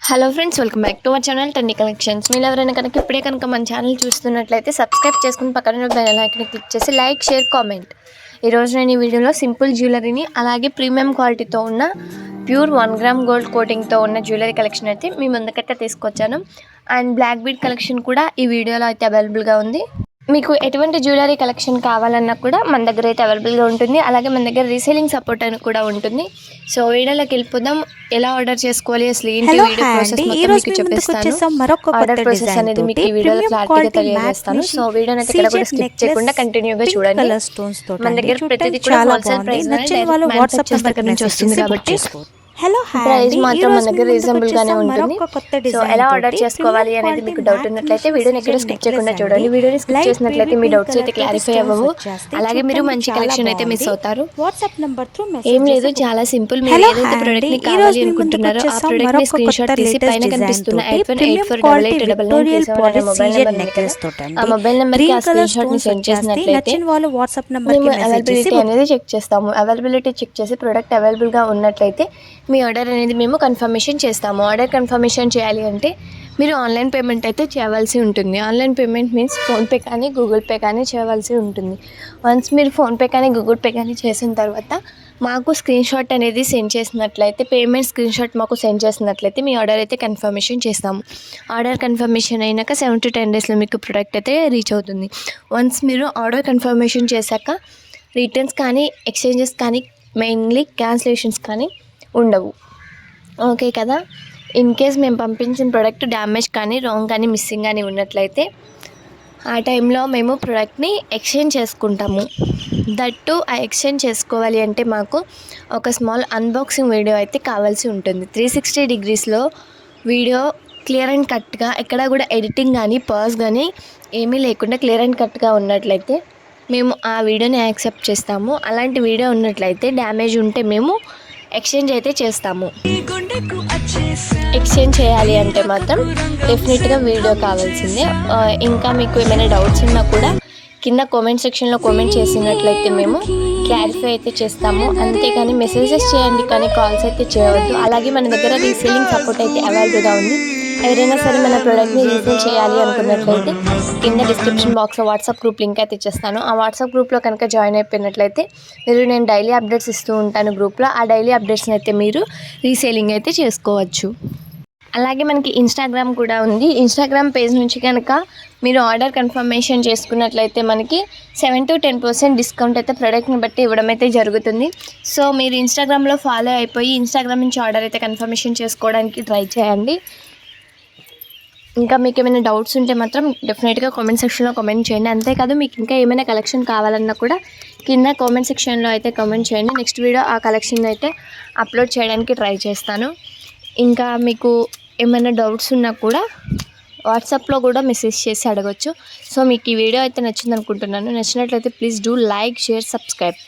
Hello friends, welcome back to our channel Tenny Collections. మీరు ఎవరైనా కనుక ఇప్పుడే కనుక మన ఛానల్ చూస్తున్నట్లయితే సబ్స్క్రైబ్ చేసుకుని పక్కన బెల్ ఐకాన్ని క్లిక్ చేసి లైక్, షేర్, కామెంట్. ఈరోజు నేను ఈ వీడియోలో సింపుల్ జ్యువెలరీని అలాగే ప్రీమియం క్వాలిటీతో ఉన్న ప్యూర్ 1 గ్రామ్ గోల్డ్ కోటింగ్తో ఉన్న జ్యువెలరీ కలెక్షన్ అయితే మీ ముందుకైతే తీసుకొచ్చాను. అండ్ బ్లాక్ బీడ్ కలెక్షన్ కూడా ఈ వీడియోలో అయితే అవైలబుల్గా ఉంది. మీకు ఎటువంటి జ్యువెలరీ కలెక్షన్ కావాలన్నా కూడా మన దగ్గర అయితే అవైలబుల్గా ఉంటుంది. అలాగే మన దగ్గర రీసేలింగ్ సపోర్ట్ అని కూడా ఉంటుంది. సో వీడియోలోకి వెళ్ళిపోదాం. ఎలా ఆర్డర్ చేసుకోవాలి, అసలు ఏంటి వీడియో ప్రాసెస్ మొత్తం మీకు చెప్పేస్తాను. ఆర్డర్ ప్రాసెస్ అనేది మీకు ఈ వీడియోలో క్లారిటీగా తెలియజేస్తాను. సో వీడియోని అయితే ఇక్కడ కూడా స్కిప్ చేయకుండా కంటిన్యూగా చూడండి. మన దగ్గర ప్రతిదీ కూడా హోల్సేల్ ప్రైస్ నుంచి వస్తుంది కాబట్టి ప్రైస్ మాత్రం మన దగ్గర రీజనబుల్ గానే ఉంటుంది. సో ఎలా ఆర్డర్ చేసుకోవాలి అనేది మీకు డౌట్ ఉన్నట్లయితే వీడియోని ఎక్కడ స్కిప్ చేయకుండా చూడండి. వీడియోని స్కిప్ చేసినట్లయితే మీ డౌట్స్ అయితే క్లారిఫై అవ్వవు, అలాగే మీరు మంచి కలెక్షన్ అయితే మిస్ అవుతారు. ఏం లేదు, చాలా సింపుల్. మీరు ఏదైతే ప్రొడక్ట్ ని కావాలి అనుకుంటున్నారో ఆ ప్రొడక్ట్ ని స్క్రీన్ షాట్ తీసి పైన కనిపిస్తున్న 81848899 ఆ మొబైల్ నెంబర్ కి ఆ స్క్రీన్ షాట్ ని సెండ్ చేసినట్లయితే మేము అవైలబిలిటీ అనేది చెక్ చేస్తాము. అవైలబిలిటీ చెక్ చేసి ప్రొడక్ట్ అవైలబుల్ గా ఉన్నట్లయితే మీ ఆర్డర్ అనేది మేము కన్ఫర్మేషన్ చేస్తాము. ఆర్డర్ కన్ఫర్మేషన్ చేయాలి అంటే మీరు ఆన్లైన్ పేమెంట్ అయితే చేయవలసి ఉంటుంది. ఆన్లైన్ పేమెంట్ మీన్స్ ఫోన్పే కానీ గూగుల్ పే కానీ చేయవలసి ఉంటుంది. వన్స్ మీరు ఫోన్పే కానీ గూగుల్ పే కానీ చేసిన తర్వాత మాకు స్క్రీన్ షాట్ అనేది సెండ్ చేసినట్లయితే, పేమెంట్ స్క్రీన్ షాట్ మాకు సెండ్ చేసినట్లయితే మీ ఆర్డర్ అయితే కన్ఫర్మేషన్ చేస్తాము. ఆర్డర్ కన్ఫర్మేషన్ అయినాక 7 to 10 డేస్లో మీకు ప్రోడక్ట్ అయితే రీచ్ అవుతుంది. వన్స్ మీరు ఆర్డర్ కన్ఫర్మేషన్ చేశాక రిటర్న్స్ కానీ ఎక్స్చేంజెస్ కానీ మెయిన్లీ క్యాన్సిలేషన్స్ కానీ ఉండవు. ఓకే కదా. ఇన్ కేస్ మేము పంపించిన ప్రోడక్ట్ డ్యామేజ్ కానీ రాంగ్ కానీ మిస్సింగ్ కానీ ఉన్నట్లయితే ఆ టైంలో మేము ప్రోడక్ట్ని ఎక్స్చేంజ్ చేసుకుంటాము. దట్టు ఆ ఎక్స్చేంజ్ చేసుకోవాలి అంటే మాకు ఒక స్మాల్ అన్బాక్సింగ్ వీడియో అయితే కావాల్సి ఉంటుంది. 360 degreesలో వీడియో క్లియర్ అండ్ కట్గా, ఎక్కడ కూడా ఎడిటింగ్ కానీ పాజ్ కానీ ఏమీ లేకుండా క్లియర్ అండ్ కట్గా ఉన్నట్లయితే మేము ఆ వీడియోని యాక్సెప్ట్ చేస్తాము. అలాంటి వీడియో ఉన్నట్లయితే డ్యామేజ్ ఉంటే మేము ఎక్స్చేంజ్ అయితే చేస్తాము. ఎక్స్చేంజ్ చేయాలి అంటే మాత్రం డెఫినెట్గా వీడియో కావాల్సిందే. ఇంకా మీకు ఏమైనా డౌట్స్ ఉన్నా కూడా కింద కామెంట్ సెక్షన్లో కామెంట్ చేసినట్లయితే మేము క్లారిఫై అయితే చేస్తాము. అంతేగాని మెసేజెస్ చేయండి కానీ కాల్స్ అయితే చేయవద్దు. అలాగే మన దగ్గర రీసేలింగ్ సపోర్ట్ అయితే అవైలబుల్గా ఉంది. ఎవరైనా సరే మన ప్రోడక్ట్ని రీసేల్ చేయాలి అనుకున్నట్లయితే కింద డిస్క్రిప్షన్ బాక్స్లో వాట్సాప్ గ్రూప్ లింక్ అయితే ఇచ్చేస్తాను. ఆ వాట్సాప్ గ్రూప్లో కనుక జాయిన్ అయిపోయినట్లయితే నేను డైలీ అప్డేట్స్ ఇస్తూ ఉంటాను గ్రూప్లో. ఆ డైలీ అప్డేట్స్ని అయితే మీరు రీసేలింగ్ అయితే చేసుకోవచ్చు. అలాగే మనకి ఇన్స్టాగ్రామ్ కూడా ఉంది. ఇన్స్టాగ్రామ్ పేజ్ నుంచి కనుక మీరు ఆర్డర్ కన్ఫర్మేషన్ చేసుకున్నట్లయితే మనకి 7 to 10% డిస్కౌంట్ అయితే ప్రోడక్ట్ని బట్టి ఇవ్వడం అయితే జరుగుతుంది. సో మీరు ఇన్స్టాగ్రామ్లో ఫాలో అయిపోయి ఇన్స్టాగ్రామ్ నుంచి ఆర్డర్ అయితే కన్ఫర్మేషన్ చేసుకోవడానికి ట్రై చేయండి. ఇంకా మీకు ఏమైనా డౌట్స్ ఉంటే మాత్రం డెఫినెట్గా కామెంట్ సెక్షన్లో కామెంట్ చేయండి. అంతేకాదు మీకు ఇంకా ఏమైనా కలెక్షన్ కావాలన్నా కూడా కింద కామెంట్ సెక్షన్లో అయితే కామెంట్ చేయండి. నెక్స్ట్ వీడియో ఆ కలెక్షన్ అయితే అప్లోడ్ చేయడానికి ట్రై చేస్తాను. ఇంకా మీకు ఏమైనా డౌట్స్ ఉన్నా కూడా వాట్సాప్లో కూడా మెసేజ్ చేసి అడగచ్చు. సో మీకు ఈ వీడియో అయితే నచ్చింది అనుకుంటున్నాను. నచ్చినట్లయితే please do like, share, subscribe.